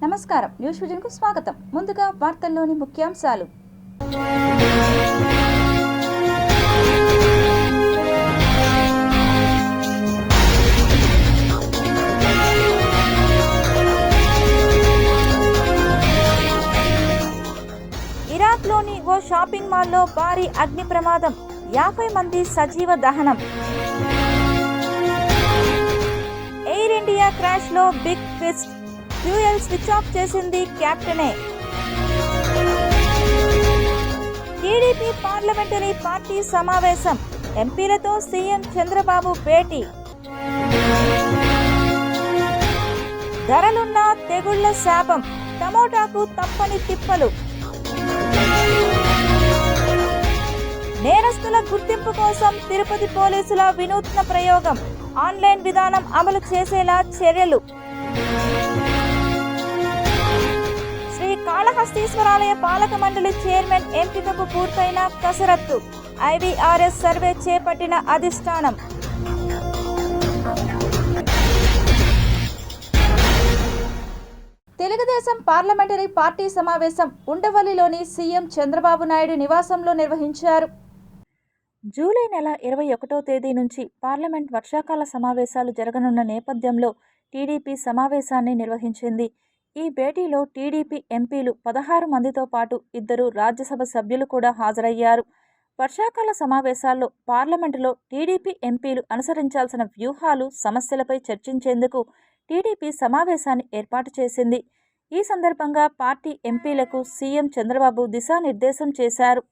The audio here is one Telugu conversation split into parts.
నమస్కారం, న్యూస్ విజన్ కు స్వాగతం. ముందుగా వార్తల్లోని ముఖ్యాంశాలు. ఇరాక్లోని ఓ షాపింగ్ మాల్లో భారీ అగ్ని ప్రమాదం, 50 మంది సజీవ దహనం. ఎయిర్ ఇండియా క్రాష్ లో big twist, fuel switch off చేసింది కెప్టెనే. టీడీపీ పార్లమెంటరీ పార్టీ సమావేశం, ఎంపీలతో సీఎం చంద్రబాబు భేటీ. ధరలున్న తెగుళ్ల శాపం, టమోటాకు తప్పని తిప్పలు. నేరస్తుల గుర్తింపు కోసం తిరుపతి పోలీసుల వినూత్న ప్రయోగం, ఆన్లైన్ విధానం అమలు చేసేలా చర్యలు. శ్రీ కాళహస్తీశ్వరాలయ పాలక మండలి చైర్మన్ ఎంపికకు పూర్తయిన కసరత్తు, ఐవీఆర్ఎస్ సర్వే చేపట్టిన అధిష్టానం. తెలుగుదేశం పార్లమెంటరీ పార్టీ సమావేశం ఉండవల్లిలోని సీఎం చంద్రబాబు నాయుడు నివాసంలో నిర్వహించారు. జూలై నెల 21వ తేదీ నుంచి పార్లమెంట్ వర్షాకాల సమావేశాలు జరగనున్న నేపథ్యంలో టీడీపీ సమావేశాన్ని నిర్వహించింది. ఈ భేటీలో టీడీపీ ఎంపీలు 16 మందితో పాటు 2 రాజ్యసభ సభ్యులు కూడా హాజరయ్యారు. వర్షాకాల సమావేశాల్లో పార్లమెంటులో టీడీపీ ఎంపీలు అనుసరించాల్సిన వ్యూహాలు, సమస్యలపై చర్చించేందుకు టీడీపీ సమావేశాన్ని ఏర్పాటు చేసింది. ఈ సందర్భంగా పార్టీ ఎంపీలకు సీఎం చంద్రబాబు దిశానిర్దేశం చేశారు.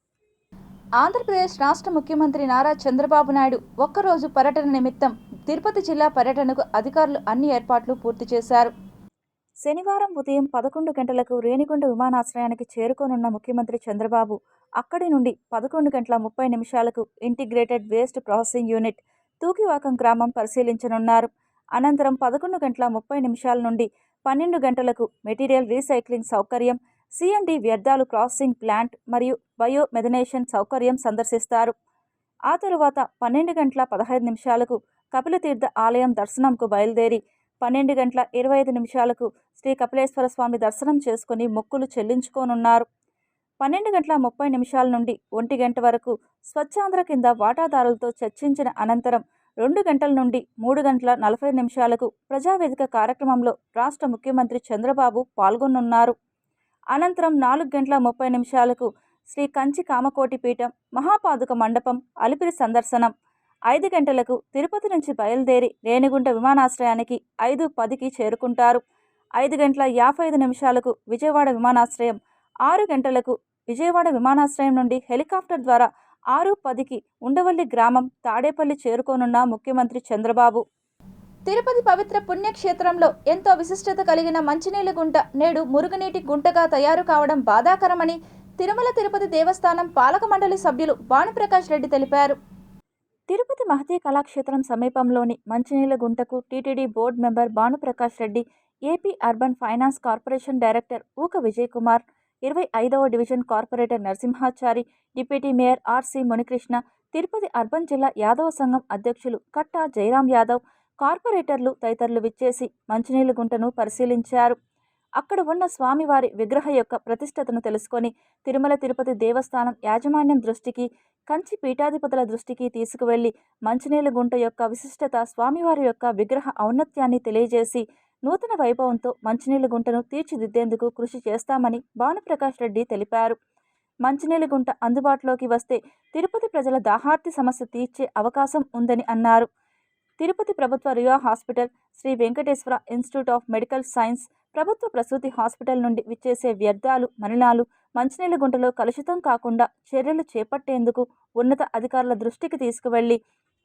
ఆంధ్రప్రదేశ్ రాష్ట్ర ముఖ్యమంత్రి నారా చంద్రబాబు నాయుడు ఒక్కరోజు పర్యటన నిమిత్తం తిరుపతి జిల్లా పర్యటనకు అధికారులు అన్ని ఏర్పాట్లు పూర్తి చేశారు. శనివారం ఉదయం 11 గంటలకు రేణిగుంట విమానాశ్రయానికి చేరుకోనున్న ముఖ్యమంత్రి చంద్రబాబు అక్కడి నుండి 11:30 integrated waste processing unit Thukivakam గ్రామం పరిశీలించనున్నారు. అనంతరం 11:30 నుండి 12 గంటలకు మెటీరియల్ రీసైక్లింగ్ సౌకర్యం, సిఎండి వ్యర్థాలు ప్రాసెసింగ్ ప్లాంట్ మరియు బయో మెథనేషన్ సౌకర్యం సందర్శిస్తారు. ఆ తరువాత 12:15 కపిలతీర్థ ఆలయం దర్శనంకు బయలుదేరి 12:25 శ్రీ కపిలేశ్వర స్వామి దర్శనం చేసుకుని మొక్కులు చెల్లించుకోనున్నారు. 12:30 నుండి 1 గంట వరకు స్వచ్ఛాంధ్ర కింద వాటాదారులతో చర్చించిన అనంతరం 2 గంటల నుండి 3:40 ప్రజావేదిక కార్యక్రమంలో రాష్ట్ర ముఖ్యమంత్రి చంద్రబాబు పాల్గొనున్నారు. అనంతరం 4:30 శ్రీ కంచి కామకోటి పీఠం, మహాపాదుక మండపం, అలిపిరి సందర్శనం. 5 గంటలకు తిరుపతి నుంచి బయలుదేరి రేణిగుంట విమానాశ్రయానికి 5:10 చేరుకుంటారు. 5:55 విజయవాడ విమానాశ్రయం, 6 గంటలకు విజయవాడ విమానాశ్రయం నుండి హెలికాప్టర్ ద్వారా 6:10 ఉండవల్లి గ్రామం తాడేపల్లి చేరుకోనున్న ముఖ్యమంత్రి చంద్రబాబు. తిరుపతి పవిత్ర పుణ్యక్షేత్రంలో ఎంతో విశిష్టత కలిగిన మంచినీళ్ళ గుంట నేడు మురుగునీటి గుంటగా తయారు కావడం బాధాకరమని తిరుమల తిరుపతి దేవస్థానం పాలక మండలి సభ్యులు భానుప్రకాష్ రెడ్డి తెలిపారు. తిరుపతి మహతీ కళాక్షేత్రం సమీపంలోని మంచినీళ్ళ గుంటకు TTD board member Bhanuprakash Reddy, AP urban finance corporation director Ooka Vijay Kumar, 25వ division corporator Narasimhachari, deputy mayor RC Munikrishna, Tirupati urban జిల్లా యాదవ సంఘం అధ్యక్షులు కట్టా జయరాం యాదవ్, కార్పొరేటర్లు తదితరులు విచ్చేసి మంచినీళ్ళ గుంటను పరిశీలించారు. అక్కడ ఉన్న స్వామివారి విగ్రహ యొక్క ప్రతిష్టతను తెలుసుకొని తిరుమల తిరుపతి దేవస్థానం యాజమాన్యం దృష్టికి, కంచి పీఠాధిపతుల దృష్టికి తీసుకువెళ్లి మంచినీళ్ళ గుంట యొక్క విశిష్టత, స్వామివారి యొక్క విగ్రహ ఔన్నత్యాన్ని తెలియజేసి నూతన వైభవంతో మంచినీళ్ళ గుంటను తీర్చిదిద్దేందుకు కృషి చేస్తామని భానుప్రకాష్ రెడ్డి తెలిపారు. మంచినీళ్ళ గుంట అందుబాటులోకి వస్తే తిరుపతి ప్రజల దాహార్తి సమస్య తీర్చే అవకాశం ఉందని అన్నారు. తిరుపతి ప్రభుత్వ రియా hospital, Sri Venkateswara institute of medical science, ప్రభుత్వ ప్రసూతి హాస్పిటల్ నుండి విచ్చేసే వ్యర్థాలు, మలినాలు మంచినీళ్ళ గుంటలో కలుషితం కాకుండా చర్యలు చేపట్టేందుకు ఉన్నత అధికారుల దృష్టికి తీసుకువెళ్లి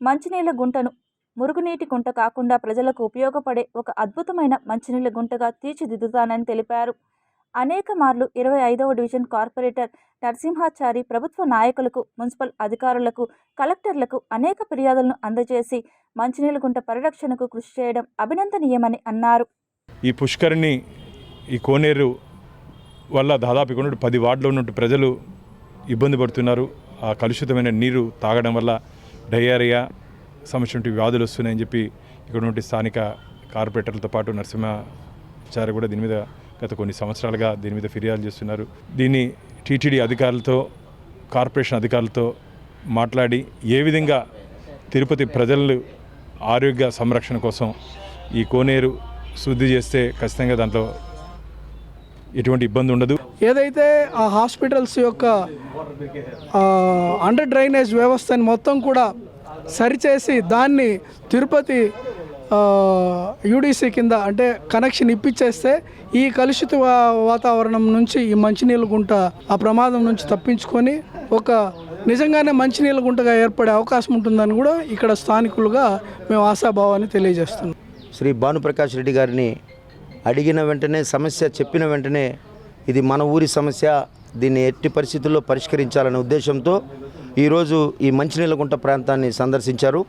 మంచినీళ్ళ గుంటను మురుగునీటి గుంట కాకుండా ప్రజలకు ఉపయోగపడే ఒక అద్భుతమైన మంచినీళ్ళ గుంటగా తీర్చిదిద్దుతానని తెలిపారు. అనేక మార్లు 25వ డివిజన్ కార్పొరేటర్ నరసింహాచారి ప్రభుత్వ నాయకులకు, మున్సిపల్ అధికారులకు, కలెక్టర్లకు అనేక ఫిర్యాదులను అందజేసి మంచినీళ్ళ గుంట పరిరక్షణకు కృషి చేయడం అభినందనీయమని అన్నారు. ఈ పుష్కరిణి, ఈ కోనేరు వల్ల దాదాపు 10 వార్డులో ఉన్న ప్రజలు ఇబ్బంది పడుతున్నారు. ఆ కలుషితమైన నీరు తాగడం వల్ల డయేరియా సమస్య వ్యాధులు వస్తున్నాయని చెప్పి ఇక్కడ నుండి స్థానిక కార్పొరేటర్లతో పాటు నరసింహాచారి కూడా దీని మీద గత కొన్ని సంవత్సరాలుగా దీని మీద ఫిర్యాదు చేస్తున్నారు. దీన్ని టీటీడీ అధికారులతో, కార్పొరేషన్ అధికారులతో మాట్లాడి ఏ విధంగా తిరుపతి ప్రజలు ఆరోగ్య సంరక్షణ కోసం ఈ కోనేరు శుద్ధి చేస్తే ఖచ్చితంగా దాంట్లో ఎటువంటి ఇబ్బంది ఉండదు. ఏదైతే ఆ హాస్పిటల్స్ యొక్క అండర్ డ్రైనేజ్ వ్యవస్థని మొత్తం కూడా సరిచేసి దాన్ని తిరుపతి యూడీసీ కింద అంటే కనెక్షన్ ఇప్పించేస్తే ఈ కలుషిత వాతావరణం నుంచి ఈ మంచినీళ్ళ గుంట ఆ ప్రమాదం నుంచి తప్పించుకొని ఒక నిజంగానే మంచినీళ్ళ గుంటగా ఏర్పడే అవకాశం ఉంటుందని కూడా ఇక్కడ స్థానికులుగా మేము ఆశాభావాన్ని తెలియజేస్తున్నాం. శ్రీ భానుప్రకాష్ రెడ్డి గారిని అడిగిన వెంటనే, సమస్య చెప్పిన వెంటనే ఇది మన ఊరి సమస్య, దీన్ని ఎట్టి పరిస్థితుల్లో పరిష్కరించాలనే ఉద్దేశంతో ఈరోజు ఈ మంచినీళ్ళగుంట ప్రాంతాన్ని సందర్శించారు.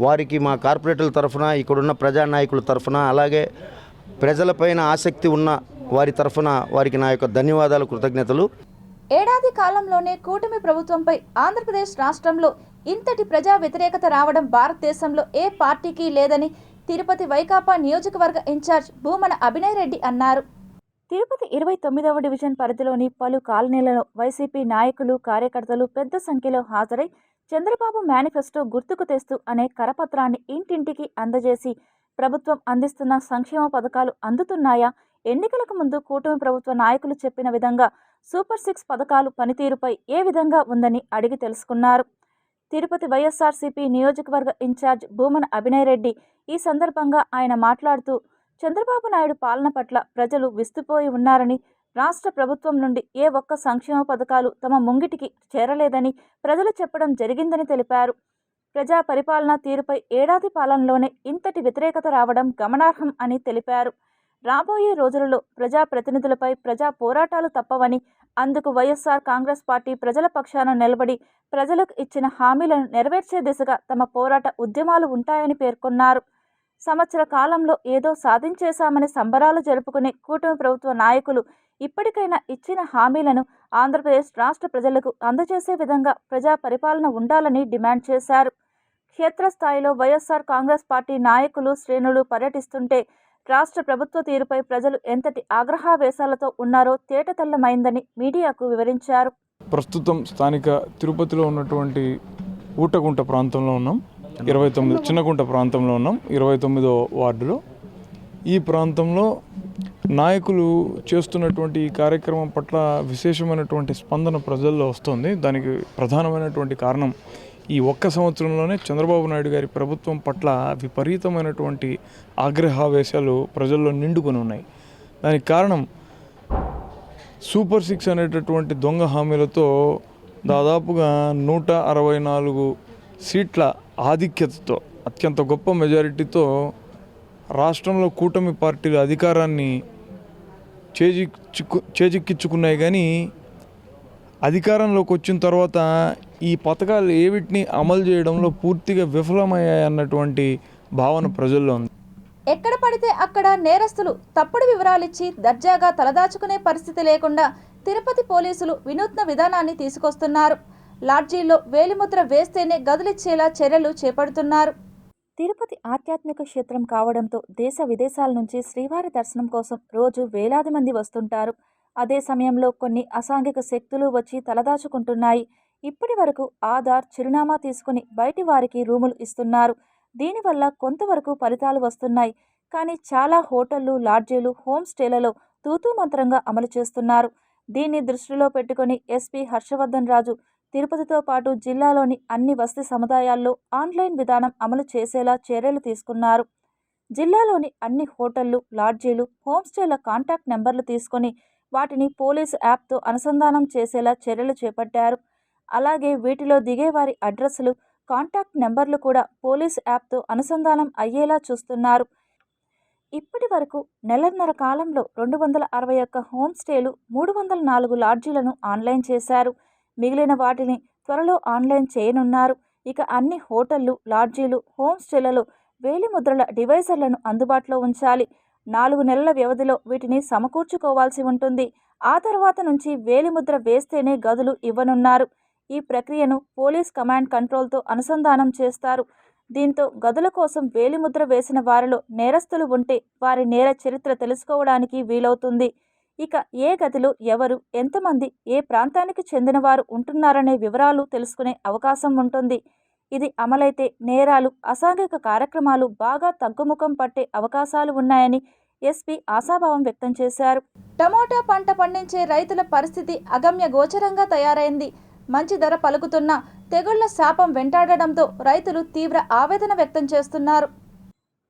వారికి మా కార్పొరేటర్ల తరఫున, ఇక్కడున్న ప్రజానాయకుల తరఫున, అలాగే ప్రజలపైన ఆసక్తి ఉన్న వారి తరఫున వారికి నా యొక్క ధన్యవాదాలు, కృతజ్ఞతలు. ఏడాది కాలంలోనే కూటమి ప్రభుత్వంపై ఆంధ్రప్రదేశ్ రాష్ట్రంలో ఇంతటి ప్రజా వ్యతిరేకత రావడం భారతదేశంలో ఏ పార్టీకి లేదని తిరుపతి వైకాపా నియోజకవర్గ ఇన్ఛార్జ్ భూమన అభినయ్ రెడ్డి అన్నారు. తిరుపతి 29వ డివిజన్ పరిధిలోని పలు కాలనీలలో వైసీపీ నాయకులు, కార్యకర్తలు పెద్ద సంఖ్యలో హాజరై చంద్రబాబు మేనిఫెస్టో గుర్తుకు తెస్తూ అనే కరపత్రాన్ని ఇంటింటికి అందజేసి ప్రభుత్వం అందిస్తున్న సంక్షేమ పథకాలు అందుతున్నాయా, ఎన్నికలకు ముందు కూటమి ప్రభుత్వ నాయకులు చెప్పిన విధంగా సూపర్ 6 పథకాలు పనితీరుపై ఏ విధంగా ఉందని అడిగి తెలుసుకున్నారు. తిరుపతి వైఎస్ఆర్సీపీ నియోజకవర్గ ఇన్ఛార్జ్ భూమన అభినయ్ రెడ్డి ఈ సందర్భంగా ఆయన మాట్లాడుతూ చంద్రబాబు నాయుడు పాలన పట్ల ప్రజలు విస్తుపోయి ఉన్నారని, రాష్ట్ర ప్రభుత్వం నుండి ఏ ఒక్క సంక్షేమ పథకాలు తమ ముంగిటికి చేరలేదని ప్రజలు చెప్పడం జరిగిందని తెలిపారు. ప్రజా పరిపాలనా తీరుపై ఏడాది పాలనలోనే ఇంతటి వ్యతిరేకత రావడం గమనార్హం అని తెలిపారు. రాబోయే రోజులలో ప్రజాప్రతినిధులపై ప్రజా పోరాటాలు తప్పవని, అందుకు వైఎస్ఆర్ కాంగ్రెస్ పార్టీ ప్రజల పక్షాన నిలబడి ప్రజలకు ఇచ్చిన హామీలను నెరవేర్చే దిశగా తమ పోరాట ఉద్యమాలు ఉంటాయని పేర్కొన్నారు. సంవత్సర కాలంలో ఏదో సాధించేశామని సంబరాలు జరుపుకునే కూటమి ప్రభుత్వ నాయకులు ఇప్పటికైనా ఇచ్చిన హామీలను ఆంధ్రప్రదేశ్ రాష్ట్ర ప్రజలకు అందజేసే విధంగా ప్రజా పరిపాలన ఉండాలని డిమాండ్ చేశారు. క్షేత్రస్థాయిలో వైఎస్ఆర్ కాంగ్రెస్ పార్టీ నాయకులు, శ్రేణులు పర్యటిస్తుంటే రాష్ట్ర ప్రభుత్వ తీరుపై ప్రజలు ఎంతటి ఆగ్రహావేశాలతో ఉన్నారో తేటతెల్లమైందని మీడియాకు వివరించారు. ప్రస్తుతం స్థానిక తిరుపతిలో ఉన్నటువంటి ఊటగుంట ప్రాంతంలో ఉన్నాం. 29 చిన్నగుంట ప్రాంతంలో ఉన్నాం, 29వ వార్డులో. ఈ ప్రాంతంలో నాయకులు చేస్తున్నటువంటి ఈ కార్యక్రమం పట్ల విశేషమైనటువంటి స్పందన ప్రజల్లో వస్తుంది. దానికి ప్రధానమైనటువంటి కారణం ఈ ఒక్క సంవత్సరంలోనే చంద్రబాబు నాయుడు గారి ప్రభుత్వం పట్ల విపరీతమైనటువంటి ఆగ్రహావేశాలు ప్రజల్లో నిండుకొని ఉన్నాయి. దానికి కారణం సూపర్ 6 అనేటటువంటి దొంగ హామీలతో దాదాపుగా 164 సీట్ల ఆధిక్యతతో, అత్యంత గొప్ప మెజారిటీతో రాష్ట్రంలో కూటమి పార్టీల అధికారాన్ని చేజిక్కించుకున్నాయి. కానీ అధికారంలోకి వచ్చిన తర్వాత ఈ పథకాలు ఏవిటిని అమలు చేయడంలో పూర్తిగా విఫలమయ్యాయన్నటువంటి భావన ప్రజల్లో ఉంది. ఎక్కడ పడితే అక్కడ నేరస్తులు తప్పుడు వివరాలిచ్చి దర్జాగా తలదాచుకునే పరిస్థితి లేకుండా తిరుపతి పోలీసులు వినూత్న విధానాన్ని తీసుకొస్తున్నారు. లాడ్జీల్లో వేలిముద్ర వేస్తేనే గదులిచ్చేలా చర్యలు చేపడుతున్నారు. తిరుపతి ఆధ్యాత్మిక క్షేత్రం కావడంతో దేశ విదేశాల నుంచి శ్రీవారి దర్శనం కోసం రోజు వేలాది మంది వస్తుంటారు. అదే సమయంలో కొన్ని అసాంఘిక శక్తులు వచ్చి తలదాచుకుంటున్నాయి. ఇప్పటి వరకు ఆధార్, చిరునామా తీసుకుని బయటి వారికి రూములు ఇస్తున్నారు. దీనివల్ల కొంతవరకు ఫలితాలు వస్తున్నాయి. కానీ చాలా హోటళ్లు, లాడ్జీలు, హోమ్ స్టేలలో తూతూ మంత్రంగా అమలు చేస్తున్నారు. దీన్ని దృష్టిలో పెట్టుకుని ఎస్పీ హర్షవర్ధన్ రాజు తిరుపతితో పాటు జిల్లాలోని అన్ని వసతి సముదాయాల్లో ఆన్లైన్ విధానం అమలు చేసేలా చర్యలు తీసుకున్నారు. జిల్లాలోని అన్ని హోటళ్లు, లాడ్జీలు, హోమ్ స్టేల కాంటాక్ట్ నెంబర్లు తీసుకొని వాటిని పోలీసు యాప్తో అనుసంధానం చేసేలా చర్యలు చేపట్టారు. అలాగే వీటిలో దిగేవారి అడ్రస్లు, కాంటాక్ట్ నెంబర్లు కూడా పోలీసు యాప్తో అనుసంధానం అయ్యేలా చూస్తున్నారు. ఇప్పటి వరకు నెలన్నర కాలంలో 261 హోమ్ స్టేలు, 304 లాడ్జీలను ఆన్లైన్ చేశారు. మిగిలిన వాటిని త్వరలో ఆన్లైన్ చేయనున్నారు. ఇక అన్ని హోటళ్లు, లాడ్జీలు, హోమ్ స్టేలలో వేలిముద్రల డివైజర్లను అందుబాటులో ఉంచాలి. 4 నెలల వ్యవధిలో వీటిని సమకూర్చుకోవాల్సి ఉంటుంది. ఆ తర్వాత నుంచి వేలిముద్ర వేస్తేనే గదులు ఇవ్వనున్నారు. ఈ ప్రక్రియను పోలీస్ కమాండ్ కంట్రోల్తో అనుసంధానం చేస్తారు. దీంతో గదుల కోసం వేలిముద్ర వేసిన వారిలో నేరస్తులు ఉంటే వారి నేర చరిత్ర తెలుసుకోవడానికి వీలవుతుంది. ఇక ఏ గదిలో ఎవరు, ఎంతమంది, ఏ ప్రాంతానికి చెందినవారు ఉంటున్నారనే వివరాలు తెలుసుకునే అవకాశం ఉంటుంది. ఇది అమలైతే నేరాలు, అసాంఘిక కార్యక్రమాలు బాగా తగ్గుముఖం పట్టే అవకాశాలు ఉన్నాయని ఎస్పీ ఆశాభావం వ్యక్తం చేశారు. టమోటా పంట పండించే రైతుల పరిస్థితి అగమ్య గోచరంగా తయారైంది. మంచి ధర పలుకుతున్న తెగుళ్ల శాపం వెంటాడడంతో రైతులు తీవ్ర ఆవేదన వ్యక్తం చేస్తున్నారు.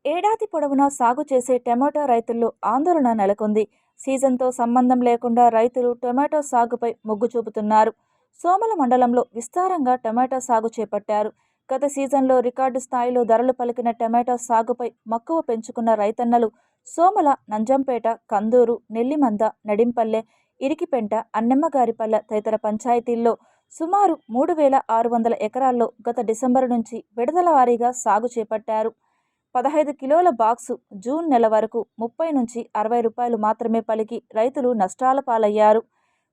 ఏడాది పొడవునా సాగు చేసే టమోటా రైతుల్లో ఆందోళన నెలకొంది. సీజన్తో సంబంధం లేకుండా రైతులు టొమాటో సాగుపై మొగ్గు చూపుతున్నారు. సోమల మండలంలో విస్తారంగా టమాటా సాగు చేపట్టారు. గత సీజన్లో రికార్డు స్థాయిలో ధరలు పలికిన టమాటా సాగుపై మక్కువ పెంచుకున్న రైతన్నలు సోమల, నంజంపేట, కందూరు, నెల్లిమంద, నడింపల్లె, ఇరికిపెంట, అన్నెమ్మగారిపల్లె తదితర పంచాయతీల్లో సుమారు 3,600 ఎకరాల్లో గత డిసెంబరు నుంచి విడతల వారీగా సాగు చేపట్టారు. 15 కిలోల బాక్సు జూన్ నెల వరకు 30 నుంచి 60 రూపాయలు మాత్రమే పలికి రైతులు నష్టాల పాలయ్యారు.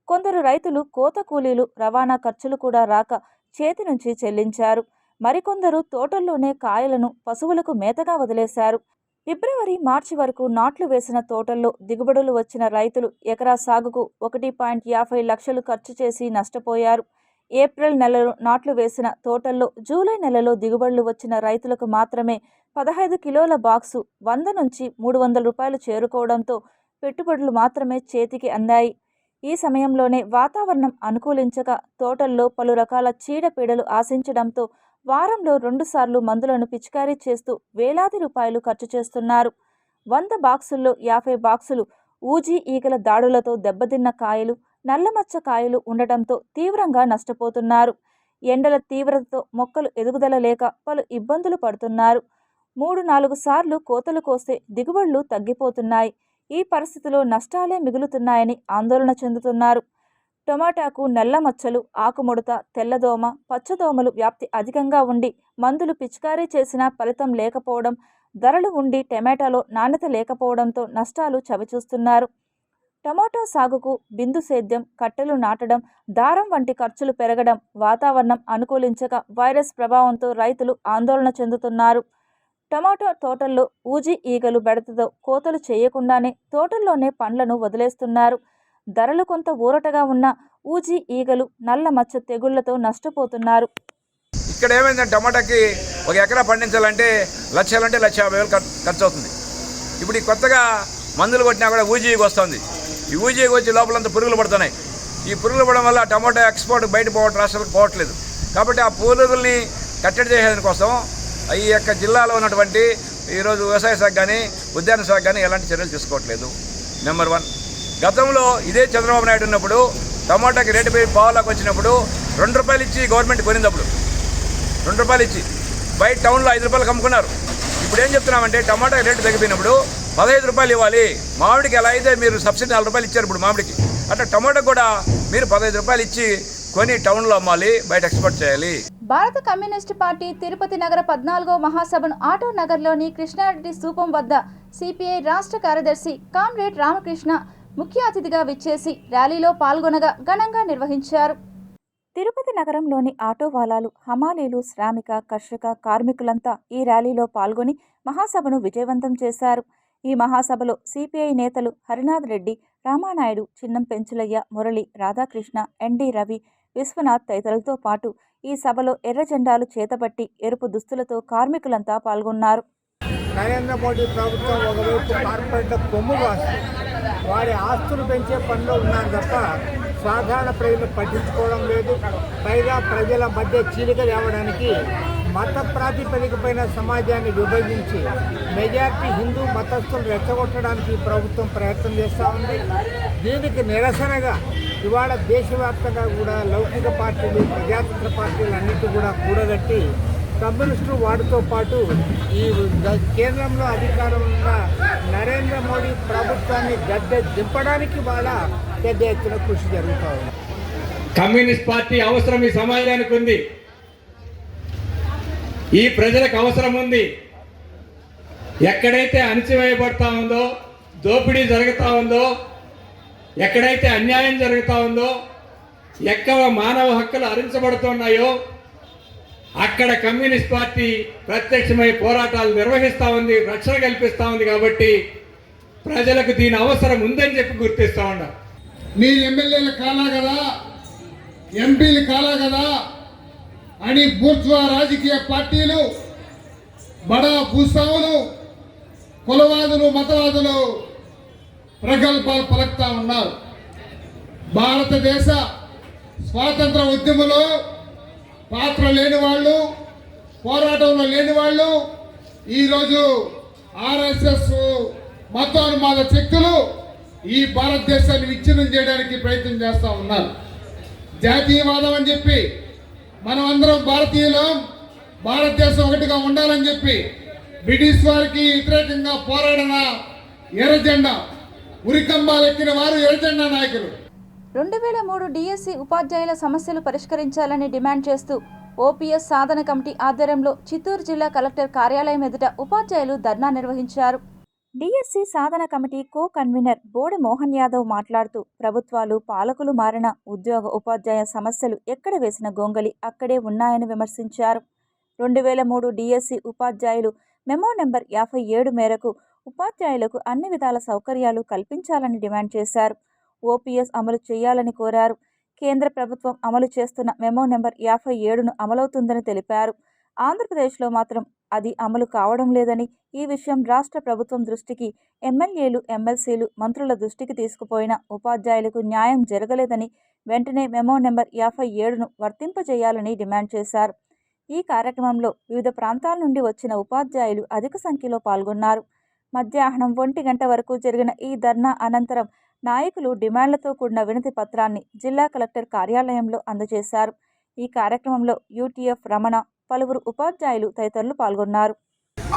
కొందరు రైతులు కోత కూలీలు, రవాణా ఖర్చులు కూడా రాక చేతి నుంచి చెల్లించారు. మరికొందరు తోటల్లోనే కాయలను పశువులకు మేతగా వదిలేశారు. ఫిబ్రవరి, మార్చి వరకు నాట్లు వేసిన తోటల్లో దిగుబడులు వచ్చిన రైతులు ఎకరా సాగుకు 1.50 లక్షలు ఖర్చు చేసి నష్టపోయారు. ఏప్రిల్ నెలలో నాట్లు వేసిన తోటల్లో జూలై నెలలో దిగుబడులు వచ్చిన రైతులకు మాత్రమే 15 కిలోల బాక్సు 100 నుంచి 300 రూపాయలు చేరుకోవడంతో పెట్టుబడులు మాత్రమే చేతికి అందాయి. ఈ సమయంలోనే వాతావరణం అనుకూలించక తోటల్లో పలు రకాల చీడపీడలు ఆశించడంతో వారంలో 2 సార్లు మందులను పిచికారీ చేస్తూ వేలాది రూపాయలు ఖర్చు చేస్తున్నారు. 100 బాక్సుల్లో 50 బాక్సులు ఊజీ ఈగల దాడులతో దెబ్బతిన్న కాయలు, నల్లమచ్చ కాయలు ఉండటంతో తీవ్రంగా నష్టపోతున్నారు. ఎండల తీవ్రతతో మొక్కలు ఎదుగుదల లేక పలు ఇబ్బందులు పడుతున్నారు. 3-4 సార్లు కోతలు కోస్తే దిగుబడులు తగ్గిపోతున్నాయి. ఈ పరిస్థితిలో నష్టాలే మిగులుతున్నాయని ఆందోళన చెందుతున్నారు. టొమాటాకు నల్ల మచ్చలు, ఆకుముడత, తెల్లదోమ, పచ్చదోమలు వ్యాప్తి అధికంగా ఉండి మందులు పిచికారీ చేసినా ఫలితం లేకపోవడం, ధరలు ఉండి టమాటాలో నాణ్యత లేకపోవడంతో నష్టాలు చవిచూస్తున్నారు. టమోటా సాగుకు బిందు సేద్యం, కట్టెలు నాటడం, దారం వంటి ఖర్చులు పెరగడం, వాతావరణం అనుకూలించక వైరస్ ప్రభావంతో రైతులు ఆందోళన చెందుతున్నారు. టమోటా తోటల్లో ఊజీ ఈగలు బెడతతో కోతలు చేయకుండానే తోటల్లోనే పండ్లను వదిలేస్తున్నారు. ధరలు కొంత ఊరటగా ఉన్న ఊజీ ఈగలు, నల్ల మచ్చ తెగుళ్లతో నష్టపోతున్నారు. ఇక్కడ ఏమైందంటే టమాటాకి 1 ఎకరా పండించాలంటే లక్షలంటే 1,50,000 ఖర్చు అవుతుంది. ఇప్పుడు ఈ కొత్తగా మందులు కొట్టినా కూడా ఊజీ ఈగ వస్తుంది. ఈ ఊజీ ఈగ వచ్చి లోపలంతా పురుగులు పడుతున్నాయి. ఈ పురుగులు పడడం వల్ల టమాటా ఎక్స్పోర్ట్ బయట రాష్ట్రాలకు పోవట్లేదు. కాబట్టి ఆ పురుగుల్ని కట్టడి చేసేదాని కోసం ఈ యొక్క జిల్లాలో ఉన్నటువంటి ఈరోజు వ్యవసాయ శాఖ కానీ ఉద్యాన శాఖ కానీ ఎలాంటి చర్యలు తీసుకోవట్లేదు. నెంబర్ 1, గతంలో ఇదే చంద్రబాబు నాయుడు ఉన్నప్పుడు టమాటాకి రేటు పోయి పావులాకు వచ్చినప్పుడు 2 రూపాయలు ఇచ్చి గవర్నమెంట్ కొనినప్పుడు 2 రూపాయలు ఇచ్చి బయట టౌన్లో 5 రూపాయలకు అమ్ముకున్నారు. ఇప్పుడు ఏం చెప్తున్నామంటే టమాటా రేటు తగ్గిపోయినప్పుడు 15 రూపాయలు ఇవ్వాలి. మామిడికి ఎలా అయితే మీరు సబ్సిడీ 4 రూపాయలు ఇచ్చారు ఇప్పుడు మామిడికి, అట్లా టమాటా కూడా మీరు 15 రూపాయలు ఇచ్చి కొని టౌన్లో అమ్మాలి, బయట ఎక్స్పోర్ట్ చేయాలి. భారత కమ్యూనిస్టు పార్టీ తిరుపతి నగర 14వ మహాసభను ఆటో నగర్లోని కృష్ణారెడ్డి స్థూపం వద్ద సిపిఐ రాష్ట్ర కార్యదర్శి కామ్రేడ్ రామకృష్ణ ముఖ్య అతిథిగా విచ్చేసి ర్యాలీలో పాల్గొనగా ఘనంగా నిర్వహించారు. తిరుపతి నగరంలోని ఆటో వాలాలు, హమాలీలు, శ్రామిక, కర్షక, కార్మికులంతా ఈ ర్యాలీలో పాల్గొని మహాసభను విజయవంతం చేశారు. ఈ మహాసభలో సిపిఐ నేతలు హరినాథ్ రెడ్డి, రామానాయుడు, చిన్నం పెంచులయ్య, మురళి, రాధాకృష్ణ, ఎన్డి రవి, విశ్వనాథ్ తదితరులతో పాటు ఈ సభలో ఎర్ర జెండాలు చేతబట్టి ఎరుపు దుస్తులతో కార్మికులంతా పాల్గొన్నారు. నరేంద్ర మోడీ ప్రభుత్వం ఒకవైపు కార్పొరేట్ కొమ్ము కాస్తుంది, వారి ఆస్తులు పెంచే పనిలో ఉన్నారు తప్ప సాధారణ ప్రజలు పట్టించుకోవడం లేదు. పైగా ప్రజల మధ్య చీలిక తేవడానికి మత ప్రాతిపదికపైన సమాజాన్ని విభజించి మెజార్టీ హిందూ మతస్థులు రెచ్చగొట్టడానికి ఈ ప్రభుత్వం ప్రయత్నం చేస్తూ ఉంది. దీనికి నిరసనగా ఇవాళ దేశవ్యాప్తంగా కూడా లౌకిక పార్టీలు, ప్రజాతంత్ర పార్టీలు అన్నింటి కూడా కూడగట్టి కమ్యూనిస్టులు వాటితో పాటు ఈ కేంద్రంలో అధికారం ఉన్న నరేంద్ర మోడీ ప్రభుత్వాన్ని గద్దె దింపడానికి వాళ్ళ పెద్ద ఎత్తున కృషి జరుగుతూ ఉంది. కమ్యూనిస్ట్ పార్టీ అవసరం ఈ సమాజానికి ఉంది, ఈ ప్రజలకు అవసరం ఉంది. ఎక్కడైతే అణచివేయబడతా ఉందో, దోపిడీ జరుగుతూ ఉందో, ఎక్కడైతే అన్యాయం జరుగుతూ ఉందో, ఎక్కడ మానవ హక్కులు హరించబడుతున్నాయో అక్కడ కమ్యూనిస్ట్ పార్టీ ప్రత్యక్షమై పోరాటాలు నిర్వహిస్తూ ఉంది, రక్షణ కల్పిస్తూ ఉంది. కాబట్టి ప్రజలకు దీని అవసరం ఉందని చెప్పి గుర్తిస్తూ ఉన్నారు. మీరు ఎమ్మెల్యేలు కాలా కదా, ఎంపీలు కాలా కదా అని బూర్జ్వా రాజకీయ పార్టీలు, బడా భూస్వాములు, కులవాదులు, మతవాదులు ప్రగల్భాలు పలుకుతా ఉన్నారు. భారతదేశ స్వాతంత్ర ఉద్యమంలో పాత్ర లేని వాళ్ళు, పోరాటంలో లేని వాళ్ళు ఈరోజు ఆర్ఎస్ఎస్ మతోన్మాద శక్తులు ఈ భారతదేశాన్ని విచ్ఛిన్నం చేయడానికి ప్రయత్నం చేస్తూ ఉన్నారు. జాతీయవాదం అని చెప్పి మనం అందరం భారతీయులం, భారతదేశం ఒకటిగా ఉండాలని చెప్పి బ్రిటిష్ వారికి వ్యతిరేకంగా పోరాడిన ఎర్రజెండా ఉరికంబాలెక్కిన వారు ఎర్రజెండా నాయకులు. 2003 డిఎస్సి ఉపాధ్యాయుల సమస్యలు పరిష్కరించాలని డిమాండ్ చేస్తూ ఓపీఎస్ సాధన కమిటీ ఆధ్వర్యంలో చిత్తూరు జిల్లా కలెక్టర్ కార్యాలయం ఎదుట ఉపాధ్యాయులు ధర్నా నిర్వహించారు. డిఎస్సి సాధన కమిటీ కో కన్వీనర్ బోడి మోహన్ యాదవ్ మాట్లాడుతూ ప్రభుత్వాలు, పాలకులు మారిన ఉద్యోగ ఉపాధ్యాయ సమస్యలు ఎక్కడ వేసిన గొంగలి అక్కడే ఉన్నాయని విమర్శించారు. 2003 డిఎస్సి ఉపాధ్యాయులు మెమో నెంబర్ 57 మేరకు ఉపాధ్యాయులకు అన్ని విధాల సౌకర్యాలు కల్పించాలని డిమాండ్ చేశారు. ఓపీఎస్ అమలు చేయాలని కోరారు. కేంద్ర ప్రభుత్వం అమలు చేస్తున్న మెమో నెంబర్ 57ను అమలవుతుందని తెలిపారు. ఆంధ్రప్రదేశ్లో మాత్రం అది అమలు కావడం లేదని, ఈ విషయం రాష్ట్ర ప్రభుత్వం దృష్టికి, ఎమ్మెల్యేలు, ఎమ్మెల్సీలు, మంత్రుల దృష్టికి తీసుకుపోయిన ఉపాధ్యాయులకు న్యాయం జరగలేదని, వెంటనే మెమో నెంబర్ 57ను వర్తింపజేయాలని డిమాండ్ చేశారు. ఈ కార్యక్రమంలో వివిధ ప్రాంతాల నుండి వచ్చిన ఉపాధ్యాయులు అధిక సంఖ్యలో పాల్గొన్నారు. మధ్యాహ్నం 1 గంట వరకు జరిగిన ఈ ధర్నా అనంతరం నాయకులు డిమాండ్లతో కూడిన వినతి పత్రాన్ని జిల్లా కలెక్టర్ కార్యాలయంలో అందజేశారు. ఈ కార్యక్రమంలో యూటీఎఫ్ రమణ, పలువురు ఉపాధ్యాయులు తదితరులు పాల్గొన్నారు.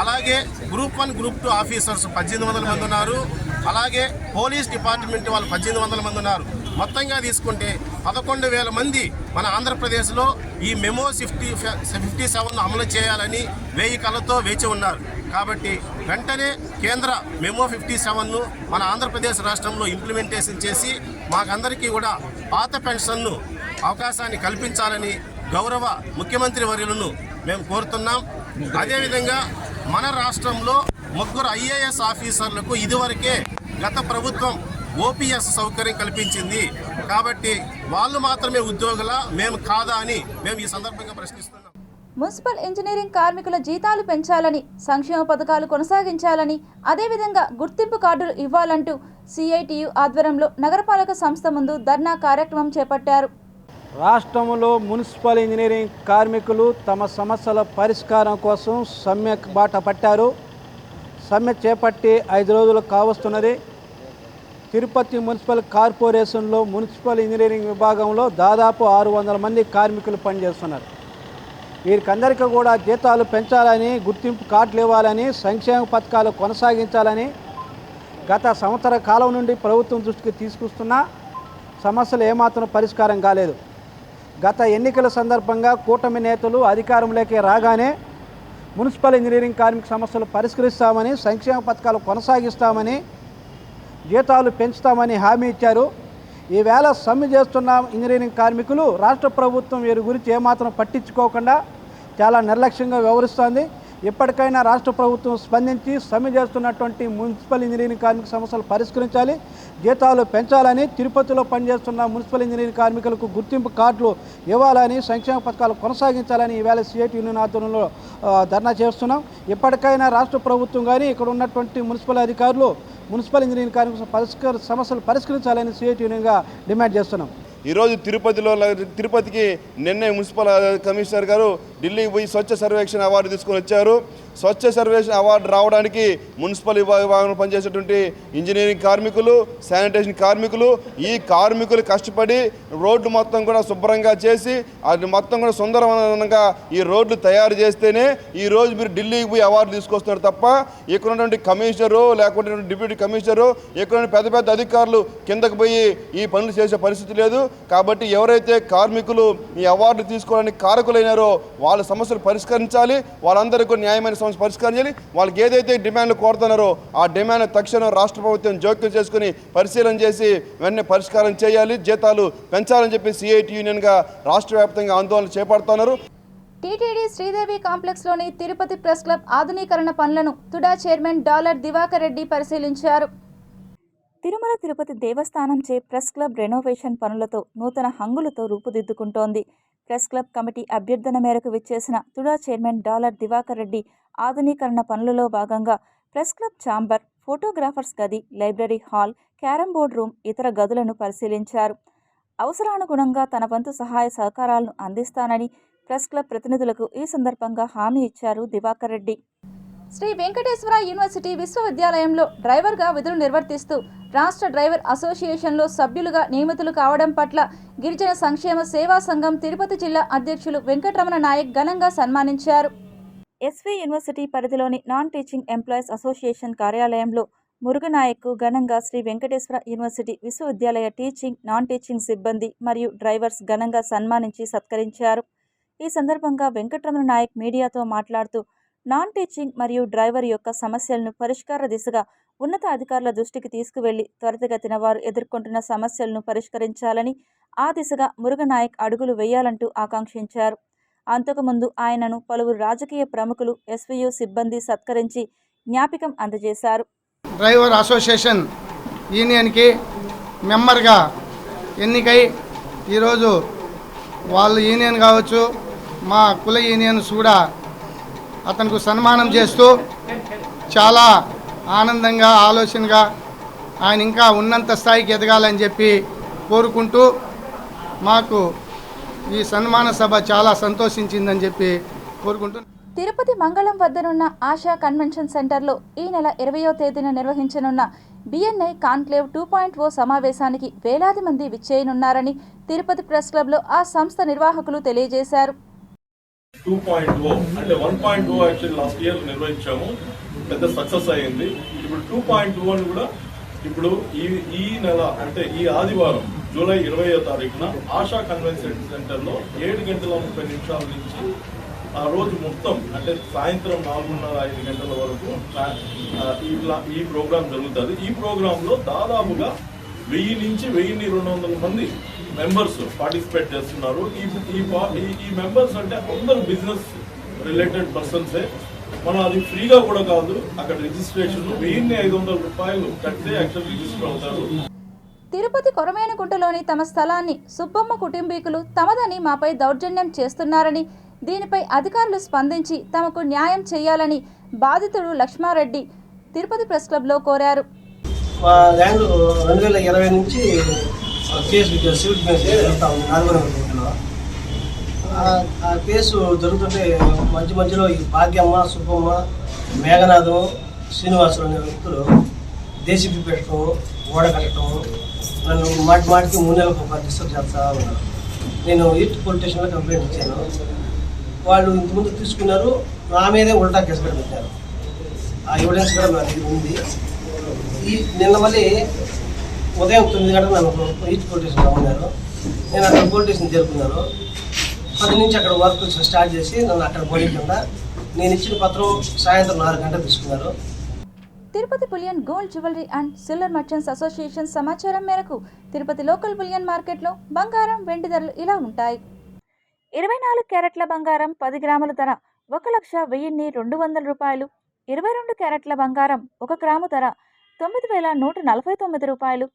అలాగే గ్రూప్ 1, గ్రూప్ 2 ఆఫీసర్స్ 1800 మంది ఉన్నారు. అలాగే పోలీస్ డిపార్ట్మెంట్ వాళ్ళు 1800 మంది ఉన్నారు. మొత్తంగా తీసుకుంటే 11,000 మంది మన ఆంధ్రప్రదేశ్లో ఈ మెమో 57ను అమలు చేయాలని 1000 కళ్ళతో వేచి ఉన్నారు. కాబట్టి వెంటనే కేంద్ర మెమో 57ను మన ఆంధ్రప్రదేశ్ రాష్ట్రంలో ఇంప్లిమెంటేషన్ చేసి మాకందరికీ కూడా పాత పెన్షన్ను అవకాశాన్ని కల్పించాలని గౌరవ ముఖ్యమంత్రి వర్యులను మేము కోరుతున్నాం. అదేవిధంగా మన రాష్ట్రంలో 3 ఐఏఎస్ ఆఫీసర్లకు ఇదివరకే గత ప్రభుత్వం ఓపీఎస్ సౌకర్యం కల్పించింది. కాబట్టి వాళ్ళు మాత్రమే ఉద్యోగుల, మేము కాదా అని మేము ఈ సందర్భంగా ప్రశ్నిస్తున్నాం. మున్సిపల్ ఇంజనీరింగ్ కార్మికుల జీతాలు పెంచాలని, సంక్షేమ పథకాలు కొనసాగించాలని, అదేవిధంగా గుర్తింపు కార్డులు ఇవ్వాలంటూ సిఐటియు ఆధ్వర్యంలో నగరపాలక సంస్థ ముందు ధర్నా కార్యక్రమం చేపట్టారు. రాష్ట్రంలో మున్సిపల్ ఇంజనీరింగ్ కార్మికులు తమ సమస్యల పరిష్కారం కోసం సమ్మె బాట పట్టారు. సమ్మె చేపట్టి 5 రోజులు కావస్తున్నది. తిరుపతి మున్సిపల్ కార్పొరేషన్లో మున్సిపల్ ఇంజనీరింగ్ విభాగంలో దాదాపు 600 మంది కార్మికులు పనిచేస్తున్నారు. వీరికందరికీ కూడా జీతాలు పెంచాలని, గుర్తింపు కార్డులు ఇవ్వాలని, సంక్షేమ పథకాలు కొనసాగించాలని గత సంవత్సర కాలం నుండి ప్రభుత్వం దృష్టికి తీసుకొస్తున్న సమస్యలు ఏమాత్రం పరిష్కారం కాలేదు. గత ఎన్నికల సందర్భంగా కూటమి నేతలు అధికారంలోకి రాగానే మున్సిపల్ ఇంజనీరింగ్ కార్మిక సమస్యలు పరిష్కరిస్తామని, సంక్షేమ పథకాలు కొనసాగిస్తామని, జీతాలు పెంచుతామని హామీ ఇచ్చారు. ఈవేళ సమ్మె చేస్తున్న ఇంజనీరింగ్ కార్మికులు రాష్ట్ర ప్రభుత్వం వీరి గురించి ఏమాత్రం పట్టించుకోకుండా చాలా నిర్లక్ష్యంగా వ్యవహరిస్తోంది. ఇప్పటికైనా రాష్ట్ర ప్రభుత్వం స్పందించి సమ్మె చేస్తున్నటువంటి మున్సిపల్ ఇంజనీరింగ్ కార్మిక సమస్యలు పరిష్కరించాలి, జీతాలు పెంచాలని, తిరుపతిలో పనిచేస్తున్న మున్సిపల్ ఇంజనీరింగ్ కార్మికులకు గుర్తింపు కార్డులు ఇవ్వాలని, సంక్షేమ పథకాలు కొనసాగించాలని ఈవేళ సిఐటి యూనియన్ ఆధ్వర్యంలో ధర్నా చేస్తున్నాం. ఇప్పటికైనా రాష్ట్ర ప్రభుత్వం కానీ ఇక్కడ ఉన్నటువంటి మున్సిపల్ అధికారులు మున్సిపల్ ఇంజనీరింగ్ కార్మిక సమస్యలు పరిష్కరించాలని సిఐటి యూనియన్గా డిమాండ్ చేస్తున్నాం. ఈరోజు తిరుపతికి నిన్నే మున్సిపల్ కమిషనర్ గారు ఢిల్లీకి పోయి స్వచ్ఛ సర్వేక్షణ అవార్డు తీసుకొని వచ్చారు. స్వచ్ఛ సర్వేక్షణ అవార్డు రావడానికి మున్సిపల్ విభాగంలో పనిచేసేటువంటి ఇంజనీరింగ్ కార్మికులు, శానిటేషన్ కార్మికులు, ఈ కార్మికులు కష్టపడి రోడ్లు మొత్తం కూడా శుభ్రంగా చేసి అది మొత్తం కూడా సుందరవంతంగా ఈ రోడ్లు తయారు చేస్తేనే ఈరోజు మీరు ఢిల్లీకి పోయి అవార్డు తీసుకొస్తున్నారు తప్ప ఇక్కడ ఉన్నటువంటి కమిషనరు లేకుంటే డిప్యూటీ కమిషనరు ఇక్కడ పెద్ద పెద్ద అధికారులు కిందకు పోయి ఈ పనులు చేసే పరిస్థితి లేదు. కాబట్టి ఎవరైతే కార్మికులు ఈ అవార్డు తీసుకోవడానికి కారకులైనారో వాళ్ళ సమస్యలు పరిష్కరించాలి, వాళ్ళందరికీ న్యాయమైన సమస్య పరిష్కరించాలి. వాళ్ళకి ఏదైతే డిమాండ్లు కోరుతున్నారో ఆ డిమాండ్ తక్షణం రాష్ట్ర ప్రభుత్వం జోక్యం చేసుకుని పరిశీలన చేసి వెంటనే పరిష్కారం చేయాలి, జీతాలు పెంచాలని చెప్పి సిఐటి యూనియన్గా రాష్ట్ర వ్యాప్తంగా ఆందోళన చేపడుతున్నారు. టీటీడీ శ్రీదేవి కాంప్లెక్స్లోని తిరుపతి ప్రెస్ క్లబ్ ఆధునీకరణ పనులను తుడా చైర్మన్ డాలర్ దివాకర్ రెడ్డి పరిశీలించారు. తిరుమల తిరుపతి దేవస్థానంచే ప్రెస్ క్లబ్ రెనోవేషన్ పనులతో నూతన హంగులతో రూపుదిద్దుకుంటోంది. ప్రెస్ క్లబ్ కమిటీ అభ్యర్థన మేరకు విచ్చేసిన తుడా చైర్మన్ డాలర్ దివాకర్ రెడ్డి ఆధునీకరణ పనులలో భాగంగా ప్రెస్ క్లబ్ ఛాంబర్, ఫోటోగ్రాఫర్స్ గది, library hall, carrom board room, ఇతర గదులను పరిశీలించారు. అవసరానుగుణంగా తన వంతు సహాయ సహకారాలను అందిస్తానని ప్రెస్ క్లబ్ ప్రతినిధులకు ఈ సందర్భంగా హామీ ఇచ్చారు దివాకర్ రెడ్డి. శ్రీ వెంకటేశ్వర యూనివర్సిటీ విశ్వవిద్యాలయంలో డ్రైవర్గా విధులు నిర్వర్తిస్తూ రాష్ట్ర డ్రైవర్ అసోసియేషన్లో సభ్యులుగా నియమితులు కావడం పట్ల గిరిజన సంక్షేమ సేవా సంఘం తిరుపతి జిల్లా అధ్యక్షులు వెంకటరమణ నాయక్ ఘనంగా సన్మానించారు. ఎస్వి యూనివర్సిటీ పరిధిలోని నాన్ టీచింగ్ ఎంప్లాయీస్ అసోసియేషన్ కార్యాలయంలో మురుగనాయక్కు ఘనంగా శ్రీ వెంకటేశ్వర యూనివర్సిటీ విశ్వవిద్యాలయ టీచింగ్, నాన్ టీచింగ్ సిబ్బంది మరియు డ్రైవర్స్ ఘనంగా సన్మానించి సత్కరించారు. ఈ సందర్భంగా వెంకటరమణ నాయక్ మీడియాతో మాట్లాడుతూ నాన్ టీచింగ్ మరియు డ్రైవర్ యొక్క సమస్యలను పరిష్కార దిశగా ఉన్నత అధికారుల దృష్టికి తీసుకువెళ్లి త్వరితగతిన వారు ఎదుర్కొంటున్న సమస్యలను పరిష్కరించాలని, ఆ దిశగా మురుగనాయక్ అడుగులు వేయాలంటూ ఆకాంక్షించారు. అంతకుముందు ఆయనను పలువురు రాజకీయ ప్రముఖులు, ఎస్వీయూ సిబ్బంది సత్కరించి జ్ఞాపికం అందజేశారు. డ్రైవర్ అసోసియేషన్ యూనియన్కి మెంబర్గా ఎన్నికై ఈరోజు వాళ్ళు యూనియన్ కావచ్చు, మా కుల యూనియన్స్ కూడా అతనికి సన్మానం చేస్తూ చాలా ఆనందంగా, ఆలోచనగా ఆయన ఇంకా ఉన్నంత స్థాయికి ఎదగాలని చెప్పి కోరుకుంటూ మాకు ఈ సన్మాన సభ చాలా సంతోషించిందని చెప్పి కోరుకుంటూ తిరుపతి మంగళం వద్దనున్న ఆశా కన్వెన్షన్ సెంటర్లో ఈ నెల 20వ తేదీన నిర్వహించనున్న బిఎన్ఐ కాన్క్లేవ్ 2.0 సమావేశానికి వేలాది మంది విచ్చేయనున్నారని తిరుపతి ప్రెస్ క్లబ్లో ఆ సంస్థ నిర్వాహకులు తెలియజేశారు. 2.0 అంటే 1.0 యాక్చువల్లీ లాస్ట్ ఇయర్ నిర్వహించాము, పెద్ద సక్సెస్ అయ్యింది. ఇప్పుడు 2.0 అని కూడా ఇప్పుడు ఈ నెల అంటే ఈ ఆదివారం జూలై 20వ తారీఖున ఆశా కన్వెన్షన్ సెంటర్లో 7:30 నుంచి ఆ రోజు మొత్తం అంటే సాయంత్రం 4:30-5 గంటల వరకు ఈ ప్రోగ్రాం జరుగుతుంది. ఈ ప్రోగ్రాంలో దాదాపుగా 1000 నుంచి 1200 మంది మెంబర్స్ పార్టిసిపేట్ చేస్తున్నారు. ఈ మెంబర్స్ అంటే అందరూ బిజినెస్ రిలేటెడ్ పర్సన్సే. మనం అది ఫ్రీగా కూడా కాదు, అక్కడ రిజిస్ట్రేషన్ 1500 రూపాయలు కడితే యాక్చువల్ రిజిస్టర్ అవుతారు. తిరుపతి కొరమేనుకుంటలోని తమ స్థలాన్ని సుబ్బమ్మ కుటుంబీకులు తమదని మాపై దౌర్జన్యం చేస్తున్నారని, దీనిపై అధికారులు స్పందించి తమకు న్యాయం చేయాలని బాధితుడు లక్ష్మారెడ్డి తిరుపతి ప్రెస్ క్లబ్లో కోరారు. మా ల్యాండ్ 2020 నుంచి కేసు సివిల్ కేసు జరుగుతూ ఉంది నాలుగోనలో. ఆ కేసు జరుగుతుంటే మధ్యలో ఈ భాగ్యమ్మ, సుబ్బమ్మ, మేఘనాథం, శ్రీనివాసులు అనే వ్యక్తులు దేశీపీ పెట్టడం, గోడ కట్టడం, నన్ను మాటికి 3 నెలలకు ఒక డిస్టర్బ్ చేస్తా ఉన్నారు. నేను ఈస్ట్ పోలీస్ స్టేషన్లో కంప్లైంట్ ఇచ్చాను. వాళ్ళు ఇంతకుముందు తీసుకున్నారు, నా మీదే ఉల్టా కేసు కూడా పెట్టారు. ఆ ఎవిడెన్స్ కూడా నా దగ్గర ఉంది. నిన్న మళ్ళీ ఉదయం 9 గంటలకు నన్ను ఈస్ట్ పోలీస్ స్టేషన్ రమ్మన్నారు. నేను అక్కడ పోలీస్ స్టేషన్ చేరుకున్నాను. 10 నుంచి అక్కడ వర్క్ స్టార్ట్ చేసి నన్ను అక్కడ పోనీకుండా నేను ఇచ్చిన పత్రం సాయంత్రం 4 గంటలు తీసుకున్నారు. Tirupati bullion gold jewellery and silver merchants association సమాచారం మేరకు తిరుపతి లోకల్ బులియన్ మార్కెట్లో బంగారం, వెండి ధరలు ఇలా ఉంటాయి. 24 క్యారెట్ల బంగారం 10 గ్రాముల ధర 1,10,200 రూపాయలు. 22 క్యారెట్ల బంగారం 1 గ్రాము ధర 9,149 రూపాయలు.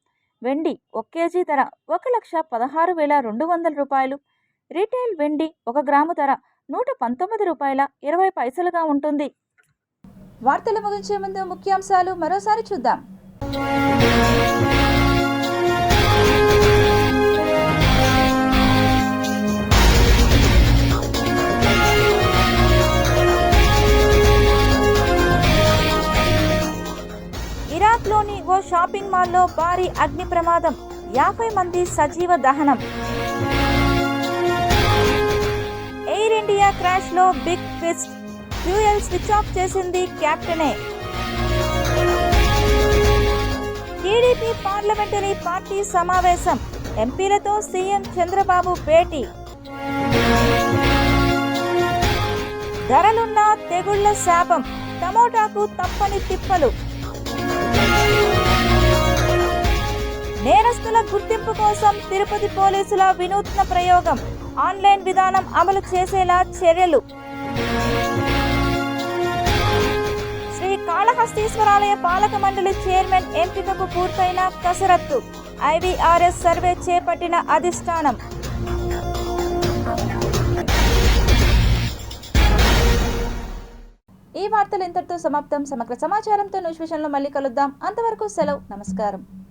వెండి 1 కేజీ ధర 1,16,200 రూపాయలు. రీటైల్ వెండి 1 గ్రాము ధర 119 రూపాయల 20 పైసలుగా ఉంటుంది. వార్తలు ముగించే ముందు ముఖ్యాంశాలు మరోసారి చూద్దాం. ఇరాక్లోని ఓ షాపింగ్ మాల్లో భారీ అగ్ని ప్రమాదం, 50 మంది సజీవ దహనం. ఎయిర్ ఇండియా క్రాష్లో big twist, fuel switch off చేసింది కెప్టెనే. టీడీపీ పార్లమెంటరీ పార్టీ సమావేశం, ఎంపీలతో సీఎం చంద్రబాబు భేటీ. ధరలున్న తెగుళ్ల శాపం, టమోటాకు తప్పని తిప్పలు. నేరస్తుల గుర్తింపు కోసం తిరుపతి పోలీసుల వినూత్న ప్రయోగం, ఆన్లైన్ విధానం అమలు చేసేలా చర్యలు. శ్రీకాళహస్తి శ్రీకాళహస్తీశ్వరాలయ పాలక మండలి చైర్మన్ ఎంపికకు పూర్తయిన కసరత్తు. IVRS సర్వే చేపట్టిన అధిష్టానం. ఈ వార్తలు ఇంతటితో సమాప్తం. సమగ్ర సమాచారంతో న్యూస్ విషన్లో మళ్ళీ కలుద్దాం. అంతవరకు సెలవు. నమస్కారం.